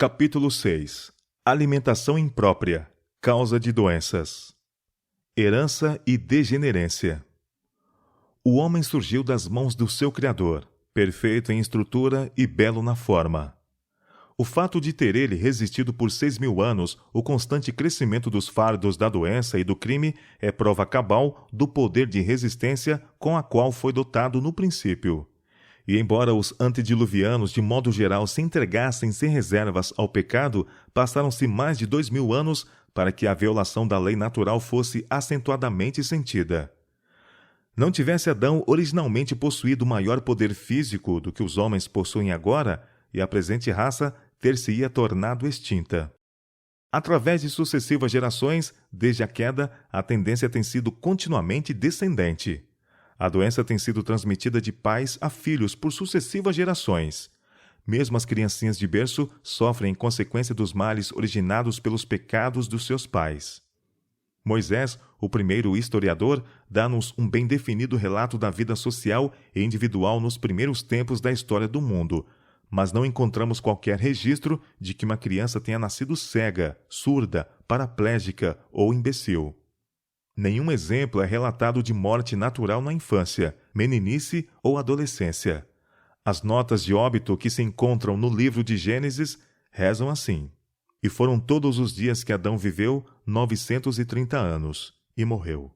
Capítulo 6. Alimentação imprópria, causa de doenças. Herança e degenerência. O homem surgiu das mãos do seu Criador, perfeito em estrutura e belo na forma. O fato de ter ele resistido por 6.000 anos o constante crescimento dos fardos da doença e do crime é prova cabal do poder de resistência com a qual foi dotado no princípio. E embora os antediluvianos, de modo geral, se entregassem sem reservas ao pecado, passaram-se mais de 2.000 anos para que a violação da lei natural fosse acentuadamente sentida. Não tivesse Adão originalmente possuído maior poder físico do que os homens possuem agora, e a presente raça ter-se-ia tornado extinta. Através de sucessivas gerações, desde a queda, a tendência tem sido continuamente descendente. A doença tem sido transmitida de pais a filhos por sucessivas gerações. Mesmo as criancinhas de berço sofrem em consequência dos males originados pelos pecados dos seus pais. Moisés, o primeiro historiador, dá-nos um bem definido relato da vida social e individual nos primeiros tempos da história do mundo, mas não encontramos qualquer registro de que uma criança tenha nascido cega, surda, paraplégica ou imbecil. Nenhum exemplo é relatado de morte natural na infância, meninice ou adolescência. As notas de óbito que se encontram no livro de Gênesis rezam assim: E foram todos os dias que Adão viveu 930 anos, e morreu.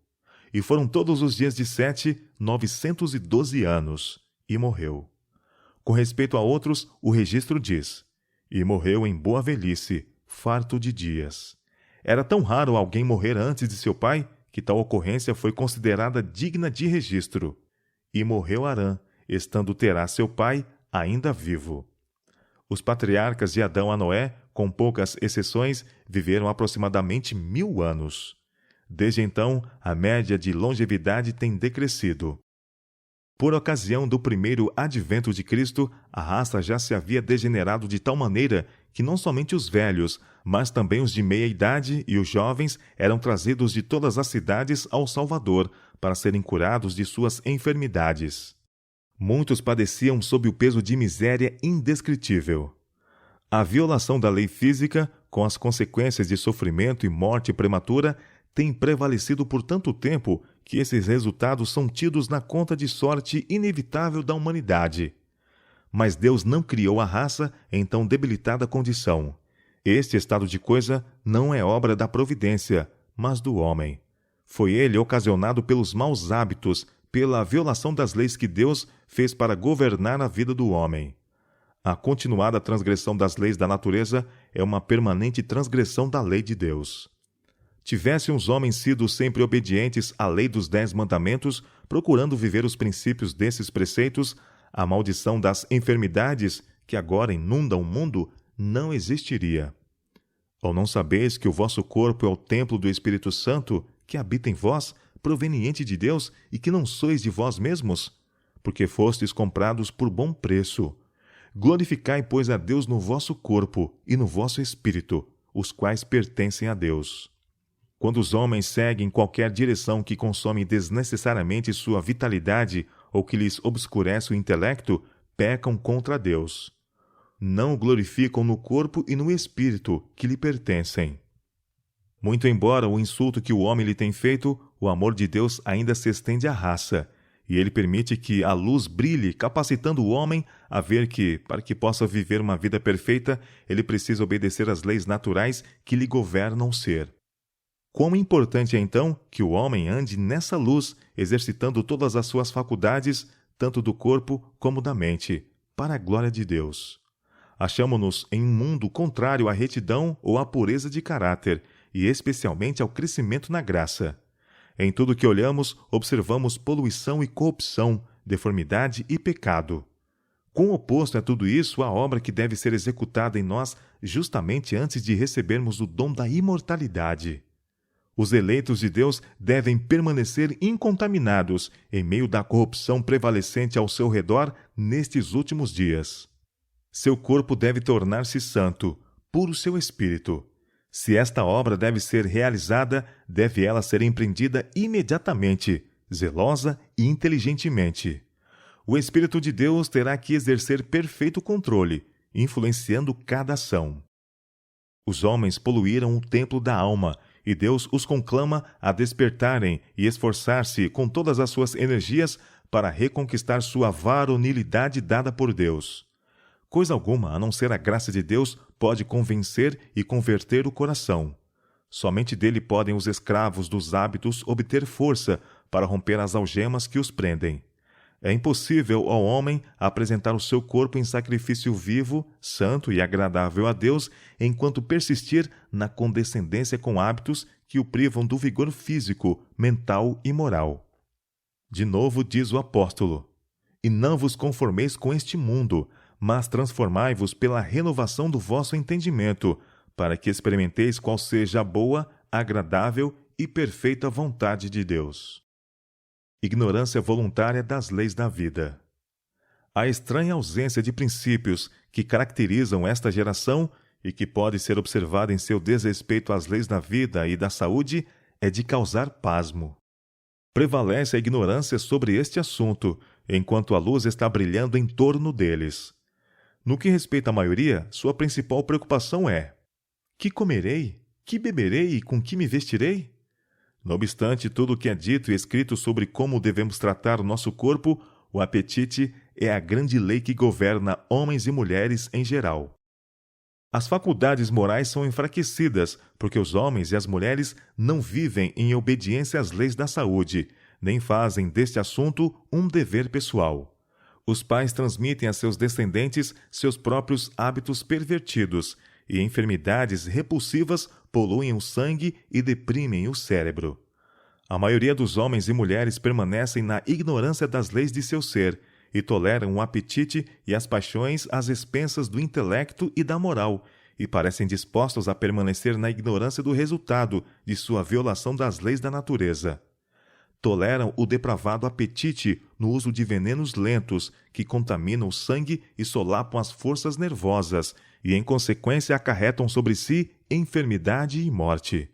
E foram todos os dias de Sete 912 anos, e morreu. Com respeito a outros, o registro diz: E morreu em boa velhice, farto de dias. Era tão raro alguém morrer antes de seu pai, que tal ocorrência foi considerada digna de registro. E morreu Arã, estando Terá seu pai ainda vivo. Os patriarcas de Adão a Noé, com poucas exceções, viveram aproximadamente 1.000 anos. Desde então, a média de longevidade tem decrescido. Por ocasião do primeiro advento de Cristo, a raça já se havia degenerado de tal maneira que não somente os velhos, mas também os de meia idade e os jovens eram trazidos de todas as cidades ao Salvador para serem curados de suas enfermidades. Muitos padeciam sob o peso de miséria indescritível. A violação da lei física, com as consequências de sofrimento e morte prematura, tem prevalecido por tanto tempo que esses resultados são tidos na conta de sorte inevitável da humanidade. Mas Deus não criou a raça em tão debilitada condição. Este estado de coisa não é obra da providência, mas do homem. Foi ele ocasionado pelos maus hábitos, pela violação das leis que Deus fez para governar a vida do homem. A continuada transgressão das leis da natureza é uma permanente transgressão da lei de Deus. Tivessem os homens sido sempre obedientes à lei dos 10 mandamentos, procurando viver os princípios desses preceitos, a maldição das enfermidades, que agora inundam o mundo, não existiria. Ou não sabeis que o vosso corpo é o templo do Espírito Santo, que habita em vós, proveniente de Deus, e que não sois de vós mesmos? Porque fostes comprados por bom preço. Glorificai, pois, a Deus no vosso corpo e no vosso espírito, os quais pertencem a Deus. Quando os homens seguem qualquer direção que consome desnecessariamente sua vitalidade ou que lhes obscurece o intelecto, pecam contra Deus. Não o glorificam no corpo e no espírito que lhe pertencem. Muito embora o insulto que o homem lhe tem feito, o amor de Deus ainda se estende à raça, e ele permite que a luz brilhe, capacitando o homem a ver que, para que possa viver uma vida perfeita, ele precisa obedecer às leis naturais que lhe governam o ser. Quão importante é, então, que o homem ande nessa luz, exercitando todas as suas faculdades, tanto do corpo como da mente, para a glória de Deus. Achamo-nos em um mundo contrário à retidão ou à pureza de caráter, e especialmente ao crescimento na graça. Em tudo que olhamos, observamos poluição e corrupção, deformidade e pecado. Quão oposto a tudo isso a obra que deve ser executada em nós justamente antes de recebermos o dom da imortalidade. Os eleitos de Deus devem permanecer incontaminados em meio da corrupção prevalecente ao seu redor nestes últimos dias. Seu corpo deve tornar-se santo, puro seu espírito. Se esta obra deve ser realizada, deve ela ser empreendida imediatamente, zelosa e inteligentemente. O Espírito de Deus terá que exercer perfeito controle, influenciando cada ação. Os homens poluíram o templo da alma, e Deus os conclama a despertarem e esforçar-se com todas as suas energias para reconquistar sua varonilidade dada por Deus. Coisa alguma, a não ser a graça de Deus, pode convencer e converter o coração. Somente dele podem os escravos dos hábitos obter força para romper as algemas que os prendem. É impossível ao homem apresentar o seu corpo em sacrifício vivo, santo e agradável a Deus, enquanto persistir na condescendência com hábitos que o privam do vigor físico, mental e moral. De novo diz o apóstolo: E não vos conformeis com este mundo, mas transformai-vos pela renovação do vosso entendimento, para que experimenteis qual seja a boa, agradável e perfeita vontade de Deus. Ignorância voluntária das leis da vida. A estranha ausência de princípios que caracterizam esta geração e que pode ser observada em seu desrespeito às leis da vida e da saúde é de causar pasmo. Prevalece a ignorância sobre este assunto, enquanto a luz está brilhando em torno deles. No que respeita à maioria, sua principal preocupação é: que comerei? Que beberei e com que me vestirei? Não obstante tudo o que é dito e escrito sobre como devemos tratar o nosso corpo, o apetite é a grande lei que governa homens e mulheres em geral. As faculdades morais são enfraquecidas porque os homens e as mulheres não vivem em obediência às leis da saúde, nem fazem deste assunto um dever pessoal. Os pais transmitem a seus descendentes seus próprios hábitos pervertidos, e enfermidades repulsivas poluem o sangue e deprimem o cérebro. A maioria dos homens e mulheres permanecem na ignorância das leis de seu ser e toleram o apetite e as paixões às expensas do intelecto e da moral, e parecem dispostos a permanecer na ignorância do resultado de sua violação das leis da natureza. Toleram o depravado apetite no uso de venenos lentos que contaminam o sangue e solapam as forças nervosas e, em consequência, acarretam sobre si enfermidade e morte.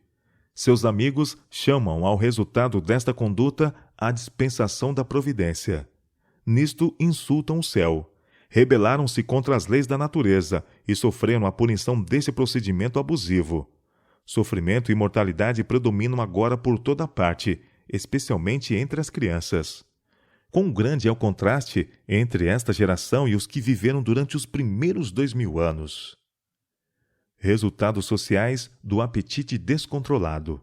Seus amigos chamam ao resultado desta conduta a dispensação da providência. Nisto insultam o céu. Rebelaram-se contra as leis da natureza e sofreram a punição desse procedimento abusivo. Sofrimento e mortalidade predominam agora por toda parte, especialmente entre as crianças. Quão grande é o contraste entre esta geração e os que viveram durante os primeiros 2000 anos. Resultados sociais do apetite descontrolado.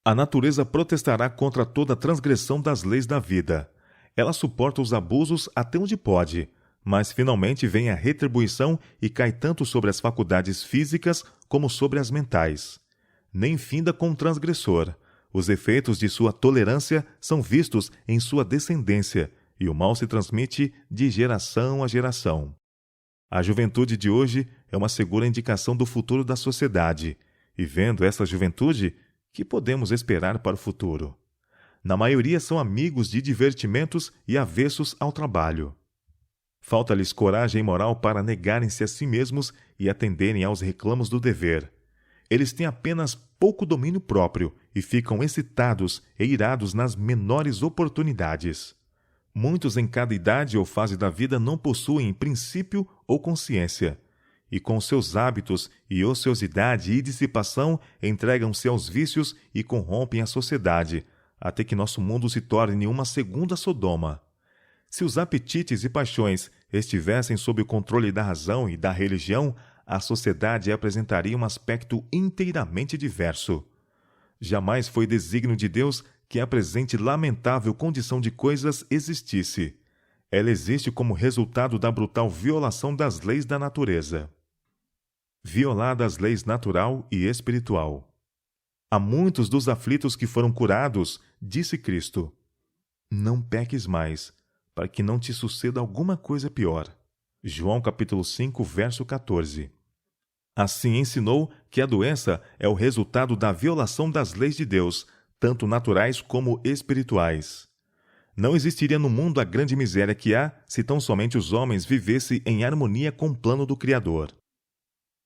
A natureza protestará contra toda transgressão das leis da vida. Ela suporta os abusos até onde pode, mas finalmente vem a retribuição e cai tanto sobre as faculdades físicas como sobre as mentais. Nem finda com o transgressor. Os efeitos de sua tolerância são vistos em sua descendência, e o mal se transmite de geração a geração. A juventude de hoje é uma segura indicação do futuro da sociedade, e vendo essa juventude, que podemos esperar para o futuro? Na maioria são amigos de divertimentos e avessos ao trabalho. Falta-lhes coragem moral para negarem-se a si mesmos e atenderem aos reclamos do dever. Eles têm apenas pouco domínio próprio e ficam excitados e irados nas menores oportunidades. Muitos em cada idade ou fase da vida não possuem princípio ou consciência, e com seus hábitos e ociosidade e dissipação entregam-se aos vícios e corrompem a sociedade, até que nosso mundo se torne uma segunda Sodoma. Se os apetites e paixões estivessem sob o controle da razão e da religião, a sociedade apresentaria um aspecto inteiramente diverso. Jamais foi desígnio de Deus que a presente lamentável condição de coisas existisse. Ela existe como resultado da brutal violação das leis da natureza. Violada as leis natural e espiritual. A muitos dos aflitos que foram curados, disse Cristo: não peques mais, para que não te suceda alguma coisa pior. João capítulo 5, verso 14. Assim ensinou que a doença é o resultado da violação das leis de Deus, tanto naturais como espirituais. Não existiria no mundo a grande miséria que há se tão somente os homens vivessem em harmonia com o plano do Criador.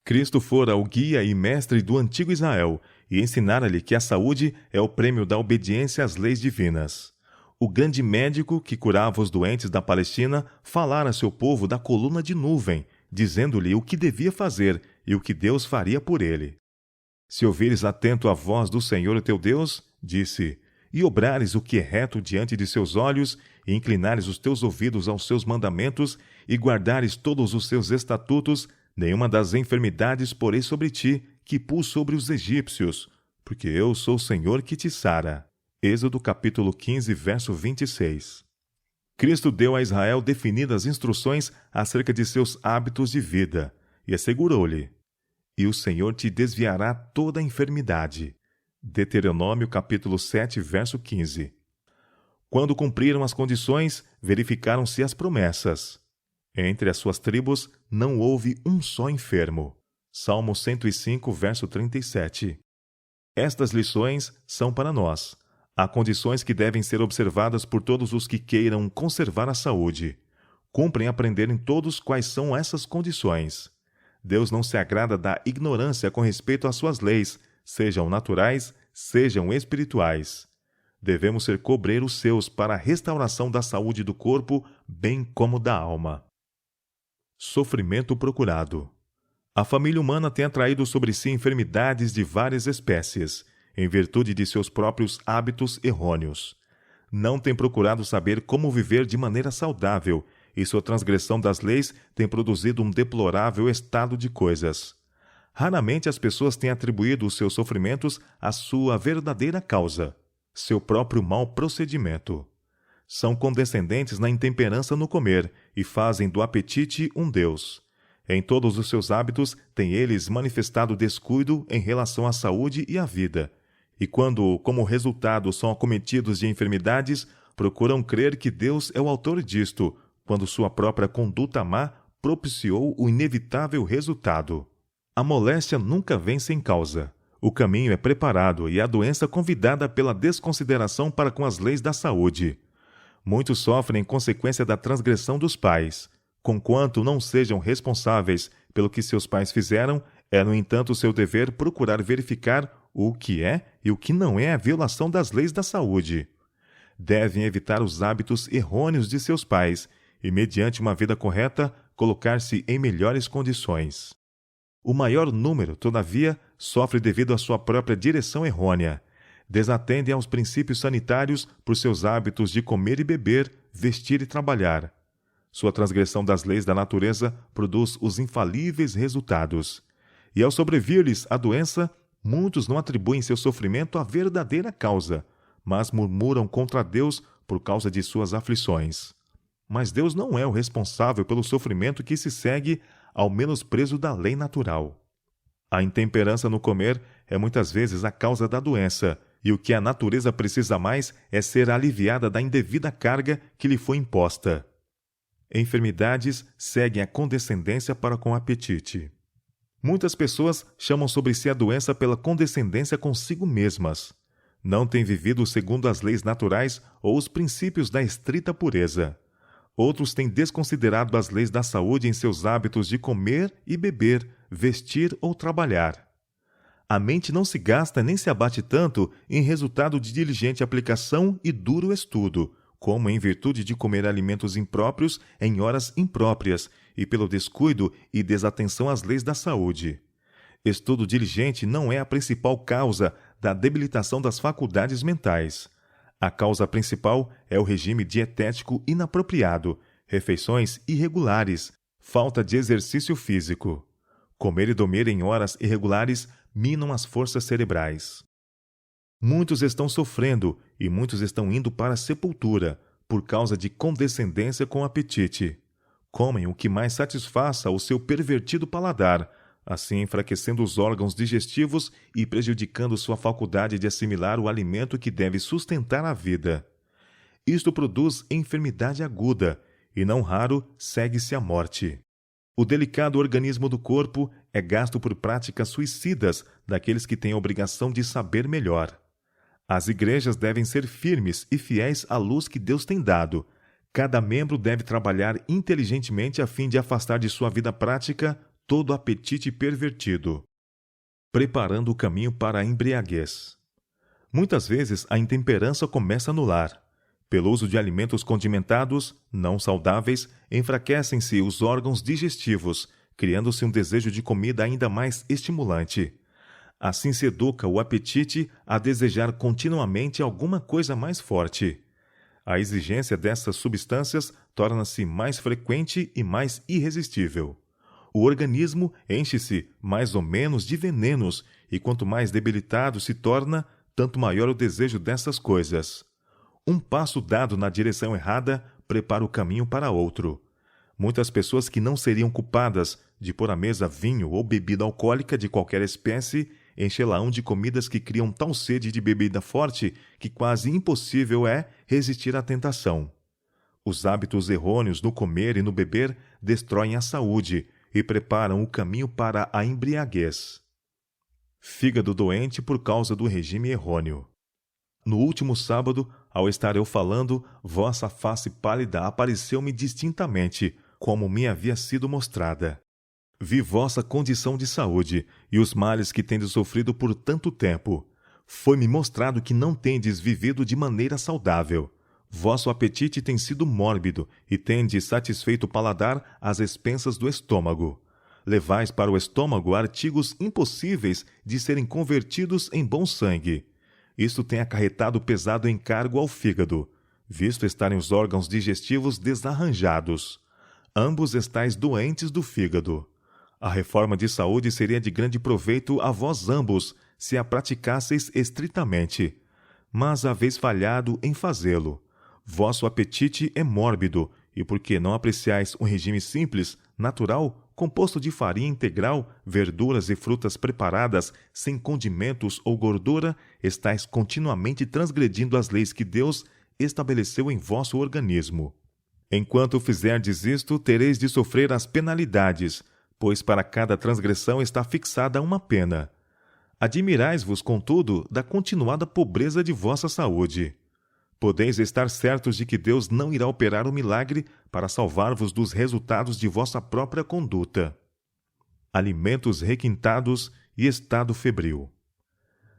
Cristo fora o guia e mestre do antigo Israel e ensinara-lhe que a saúde é o prêmio da obediência às leis divinas. O grande médico que curava os doentes da Palestina falara a seu povo da coluna de nuvem, dizendo-lhe o que devia fazer e o que Deus faria por ele. Se ouvires atento a voz do Senhor teu Deus, disse, e obrares o que é reto diante de seus olhos, e inclinares os teus ouvidos aos seus mandamentos, e guardares todos os seus estatutos, nenhuma das enfermidades porei sobre ti, que pus sobre os egípcios, porque eu sou o Senhor que te sara. Êxodo capítulo 15, verso 26. Cristo deu a Israel definidas instruções acerca de seus hábitos de vida, e assegurou-lhe, e o Senhor te desviará toda a enfermidade. Deuteronômio capítulo 7, verso 15. Quando cumpriram as condições, verificaram-se as promessas. Entre as suas tribos não houve um só enfermo. Salmo 105, verso 37. Estas lições são para nós. Há condições que devem ser observadas por todos os que queiram conservar a saúde. Cumprem aprenderem todos quais são essas condições. Deus não se agrada da ignorância com respeito às suas leis, sejam naturais, sejam espirituais. Devemos ser cobreiros seus para a restauração da saúde do corpo, bem como da alma. Sofrimento procurado. A família humana tem atraído sobre si enfermidades de várias espécies, em virtude de seus próprios hábitos errôneos. Não tem procurado saber como viver de maneira saudável, e sua transgressão das leis tem produzido um deplorável estado de coisas. Raramente as pessoas têm atribuído os seus sofrimentos à sua verdadeira causa, seu próprio mau procedimento. São condescendentes na intemperança no comer e fazem do apetite um deus. Em todos os seus hábitos têm eles manifestado descuido em relação à saúde e à vida, e quando, como resultado, são acometidos de enfermidades, procuram crer que Deus é o autor disto, quando sua própria conduta má propiciou o inevitável resultado. A moléstia nunca vem sem causa. O caminho é preparado e a doença convidada pela desconsideração para com as leis da saúde. Muitos sofrem em consequência da transgressão dos pais. Conquanto não sejam responsáveis pelo que seus pais fizeram, é, no entanto, seu dever procurar verificar o que é e o que não é a violação das leis da saúde. Devem evitar os hábitos errôneos de seus pais e, mediante uma vida correta, colocar-se em melhores condições. O maior número, todavia, sofre devido à sua própria direção errônea. Desatendem aos princípios sanitários por seus hábitos de comer e beber, vestir e trabalhar. Sua transgressão das leis da natureza produz os infalíveis resultados. E ao sobrevir-lhes a doença, muitos não atribuem seu sofrimento à verdadeira causa, mas murmuram contra Deus por causa de suas aflições. Mas Deus não é o responsável pelo sofrimento que se segue ao menosprezo da lei natural. A intemperança no comer é muitas vezes a causa da doença, e o que a natureza precisa mais é ser aliviada da indevida carga que lhe foi imposta. Enfermidades seguem a condescendência para com o apetite. Muitas pessoas chamam sobre si a doença pela condescendência consigo mesmas. Não têm vivido segundo as leis naturais ou os princípios da estrita pureza. Outros têm desconsiderado as leis da saúde em seus hábitos de comer e beber, vestir ou trabalhar. A mente não se gasta nem se abate tanto em resultado de diligente aplicação e duro estudo, como em virtude de comer alimentos impróprios em horas impróprias e pelo descuido e desatenção às leis da saúde. Estudo diligente não é a principal causa da debilitação das faculdades mentais. A causa principal é o regime dietético inapropriado, refeições irregulares, falta de exercício físico. Comer e dormir em horas irregulares minam as forças cerebrais. Muitos estão sofrendo e muitos estão indo para a sepultura por causa de condescendência com o apetite. Comem o que mais satisfaça o seu pervertido paladar, assim enfraquecendo os órgãos digestivos e prejudicando sua faculdade de assimilar o alimento que deve sustentar a vida. Isto produz enfermidade aguda e, não raro, segue-se a morte. O delicado organismo do corpo é gasto por práticas suicidas daqueles que têm a obrigação de saber melhor. As igrejas devem ser firmes e fiéis à luz que Deus tem dado. Cada membro deve trabalhar inteligentemente a fim de afastar de sua vida prática todo apetite pervertido, preparando o caminho para a embriaguez. Muitas vezes a intemperança começa no lar. Pelo uso de alimentos condimentados, não saudáveis, enfraquecem-se os órgãos digestivos, criando-se um desejo de comida ainda mais estimulante. Assim se educa o apetite a desejar continuamente alguma coisa mais forte. A exigência dessas substâncias torna-se mais frequente e mais irresistível. O organismo enche-se mais ou menos de venenos, e quanto mais debilitado se torna, tanto maior o desejo dessas coisas. Um passo dado na direção errada prepara o caminho para outro. Muitas pessoas que não seriam culpadas de pôr à mesa vinho ou bebida alcoólica de qualquer espécie enche-la-ão de comidas que criam tal sede de bebida forte que quase impossível é resistir à tentação. Os hábitos errôneos no comer e no beber destroem a saúde e preparam o caminho para a embriaguez. Fígado doente por causa do regime errôneo. No último sábado, ao estar eu falando, vossa face pálida apareceu-me distintamente, como me havia sido mostrada. Vi vossa condição de saúde e os males que tendes sofrido por tanto tempo. Foi-me mostrado que não tendes vivido de maneira saudável. Vosso apetite tem sido mórbido e tendes satisfeito o paladar às expensas do estômago. Levais para o estômago artigos impossíveis de serem convertidos em bom sangue. Isto tem acarretado pesado encargo ao fígado, visto estarem os órgãos digestivos desarranjados. Ambos estáis doentes do fígado. A reforma de saúde seria de grande proveito a vós ambos, se a praticasseis estritamente. Mas haveis falhado em fazê-lo. Vosso apetite é mórbido, e porque não apreciais um regime simples, natural, composto de farinha integral, verduras e frutas preparadas, sem condimentos ou gordura, estáis continuamente transgredindo as leis que Deus estabeleceu em vosso organismo. Enquanto fizerdes isto, tereis de sofrer as penalidades, pois para cada transgressão está fixada uma pena. Admirais-vos, contudo, da continuada pobreza de vossa saúde. Podeis estar certos de que Deus não irá operar o milagre para salvar-vos dos resultados de vossa própria conduta. Alimentos requintados e estado febril.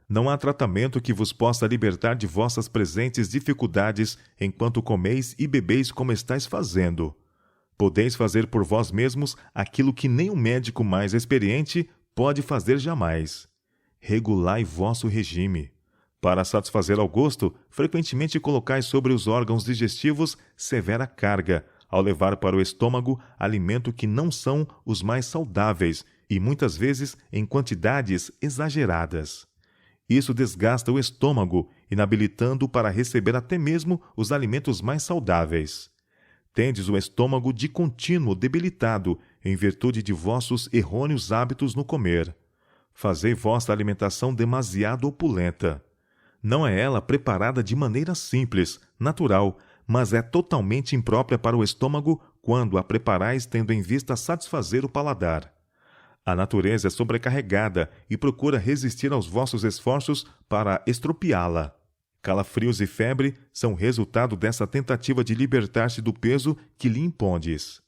Não há tratamento que vos possa libertar de vossas presentes dificuldades enquanto comeis e bebeis como estáis fazendo. Podeis fazer por vós mesmos aquilo que nem um médico mais experiente pode fazer jamais. Regulai vosso regime. Para satisfazer ao gosto, frequentemente colocais sobre os órgãos digestivos severa carga, ao levar para o estômago alimento que não são os mais saudáveis e muitas vezes em quantidades exageradas. Isso desgasta o estômago, inabilitando-o para receber até mesmo os alimentos mais saudáveis. Tendes o estômago de contínuo debilitado, em virtude de vossos errôneos hábitos no comer. Fazei vossa alimentação demasiado opulenta. Não é ela preparada de maneira simples, natural, mas é totalmente imprópria para o estômago quando a preparais tendo em vista satisfazer o paladar. A natureza é sobrecarregada e procura resistir aos vossos esforços para estropiá-la. Calafrios e febre são resultado dessa tentativa de libertar-se do peso que lhe impondes.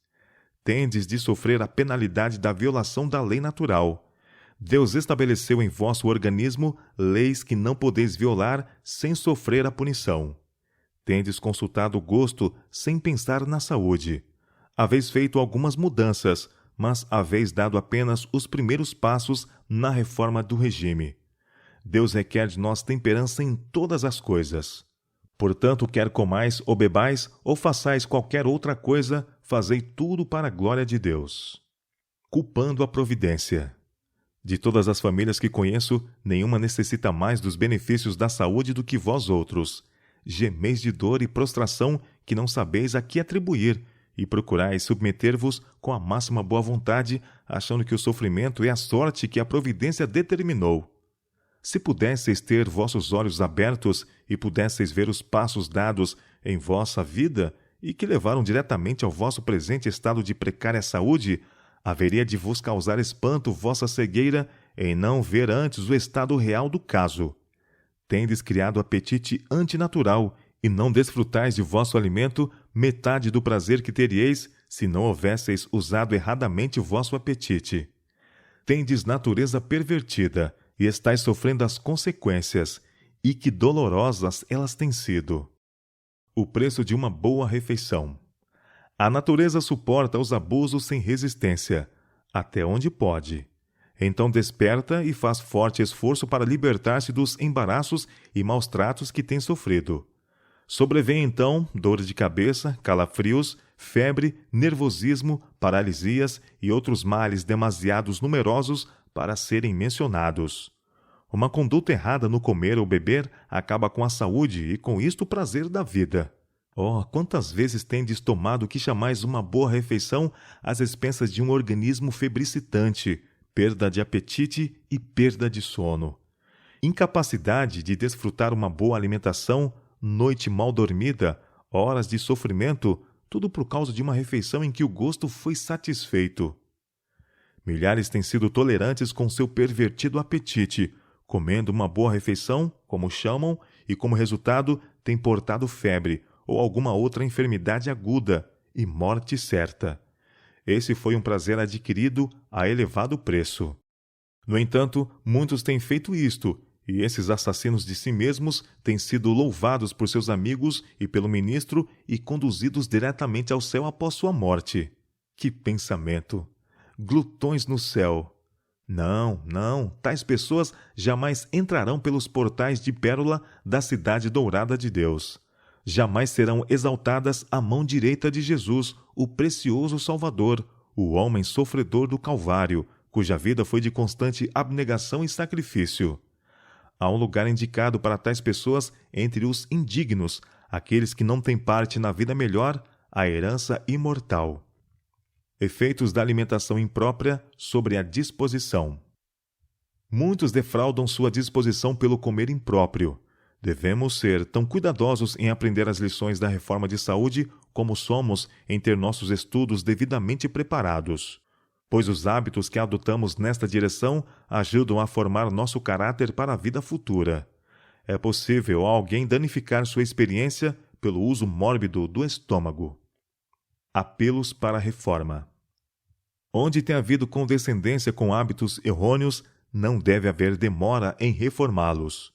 Tendes de sofrer a penalidade da violação da lei natural. Deus estabeleceu em vosso organismo leis que não podeis violar sem sofrer a punição. Tendes consultado o gosto sem pensar na saúde. Haveis feito algumas mudanças, mas haveis dado apenas os primeiros passos na reforma do regime. Deus requer de nós temperança em todas as coisas. Portanto, quer comais ou bebais, ou façais qualquer outra coisa, fazei tudo para a glória de Deus. Culpando a providência. De todas as famílias que conheço, nenhuma necessita mais dos benefícios da saúde do que vós outros. Gemeis de dor e prostração que não sabeis a que atribuir, e procurais submeter-vos com a máxima boa vontade, achando que o sofrimento é a sorte que a providência determinou. Se pudesseis ter vossos olhos abertos e pudesseis ver os passos dados em vossa vida e que levaram diretamente ao vosso presente estado de precária saúde, haveria de vos causar espanto vossa cegueira em não ver antes o estado real do caso. Tendes criado apetite antinatural e não desfrutais de vosso alimento metade do prazer que teríeis se não houvesseis usado erradamente vosso apetite. Tendes natureza pervertida e estáis sofrendo as consequências, e que dolorosas elas têm sido. O preço de uma boa refeição. A natureza suporta os abusos sem resistência. até onde pode. Então desperta e faz forte esforço para libertar-se dos embaraços e maus tratos que tem sofrido. Sobrevém então dores de cabeça, calafrios, febre, nervosismo, paralisias e outros males demasiados numerosos para serem mencionados. Uma conduta errada no comer ou beber acaba com a saúde e com isto o prazer da vida. Oh, quantas vezes tendes tomado o que chamais uma boa refeição às expensas de um organismo febricitante, perda de apetite e perda de sono. Incapacidade de desfrutar uma boa alimentação, noite mal dormida, horas de sofrimento, tudo por causa de uma refeição em que o gosto foi satisfeito. Milhares têm sido tolerantes com seu pervertido apetite, comendo uma boa refeição, como chamam, e como resultado têm portado febre ou alguma outra enfermidade aguda e morte certa. Esse foi um prazer adquirido a elevado preço. No entanto, muitos têm feito isto, e esses assassinos de si mesmos têm sido louvados por seus amigos e pelo ministro e conduzidos diretamente ao céu após sua morte. Que pensamento! Glutões no céu! Não, tais pessoas jamais entrarão pelos portais de pérola da cidade dourada de Deus. Jamais serão exaltadas à mão direita de Jesus, o precioso Salvador, o homem sofredor do Calvário, cuja vida foi de constante abnegação e sacrifício. Há um lugar indicado para tais pessoas entre os indignos, aqueles que não têm parte na vida melhor, a herança imortal. Efeitos da alimentação imprópria sobre a disposição. Muitos defraudam sua disposição pelo comer impróprio. Devemos ser tão cuidadosos em aprender as lições da reforma de saúde como somos em ter nossos estudos devidamente preparados, pois os hábitos que adotamos nesta direção ajudam a formar nosso caráter para a vida futura. É possível alguém danificar sua experiência pelo uso mórbido do estômago. Apelos para a reforma. Onde tem havido condescendência com hábitos errôneos, não deve haver demora em reformá-los.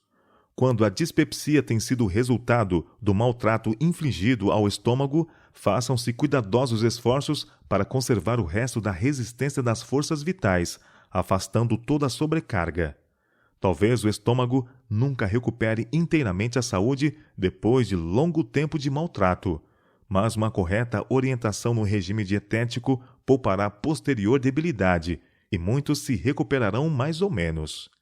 Quando a dispepsia tem sido o resultado do maltrato infligido ao estômago, façam-se cuidadosos esforços para conservar o resto da resistência das forças vitais, afastando toda a sobrecarga. Talvez o estômago nunca recupere inteiramente a saúde depois de longo tempo de maltrato, mas uma correta orientação no regime dietético poupará posterior debilidade, e muitos se recuperarão mais ou menos.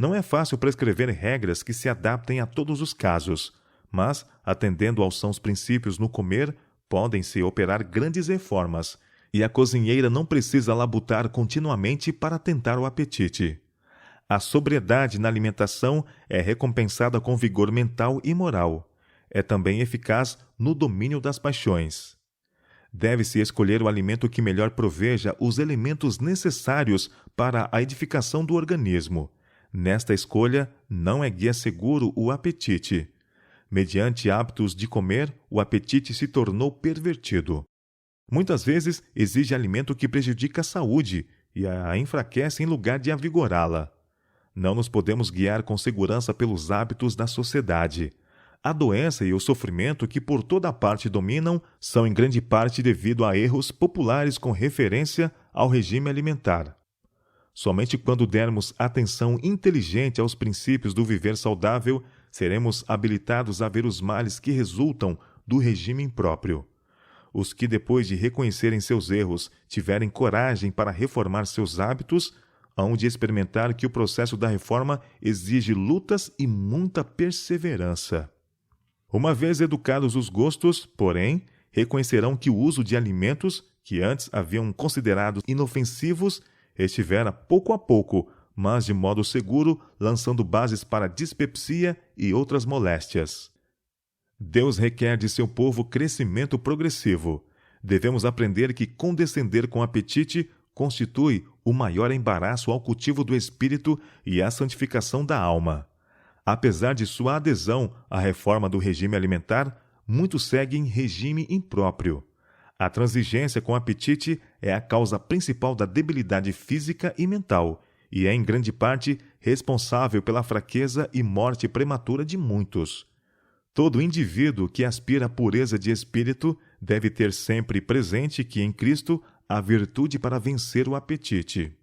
Não é fácil prescrever regras que se adaptem a todos os casos, mas, atendendo aos sãos princípios no comer, podem-se operar grandes reformas, e a cozinheira não precisa labutar continuamente para tentar o apetite. A sobriedade na alimentação é recompensada com vigor mental e moral. É também eficaz no domínio das paixões. Deve-se escolher o alimento que melhor proveja os elementos necessários para a edificação do organismo. Nesta escolha, não é guia seguro o apetite. Mediante hábitos de comer, o apetite se tornou pervertido. Muitas vezes exige alimento que prejudica a saúde e a enfraquece em lugar de avigorá-la. Não nos podemos guiar com segurança pelos hábitos da sociedade. A doença e o sofrimento que por toda parte dominam são em grande parte devido a erros populares com referência ao regime alimentar. Somente quando dermos atenção inteligente aos princípios do viver saudável, seremos habilitados a ver os males que resultam do regime impróprio. Os que, depois de reconhecerem seus erros, tiverem coragem para reformar seus hábitos, hão de experimentar que o processo da reforma exige lutas e muita perseverança. Uma vez educados os gostos, porém, reconhecerão que o uso de alimentos, que antes haviam considerado inofensivos, estivera pouco a pouco, mas de modo seguro, lançando bases para dispepsia e outras moléstias. Deus requer de seu povo crescimento progressivo. Devemos aprender que condescender com apetite constitui o maior embaraço ao cultivo do espírito e à santificação da alma. Apesar de sua adesão à reforma do regime alimentar, muitos seguem regime impróprio. A transigência com o apetite é a causa principal da debilidade física e mental, e é em grande parte responsável pela fraqueza e morte prematura de muitos. Todo indivíduo que aspira à pureza de espírito deve ter sempre presente que em Cristo a virtude para vencer o apetite.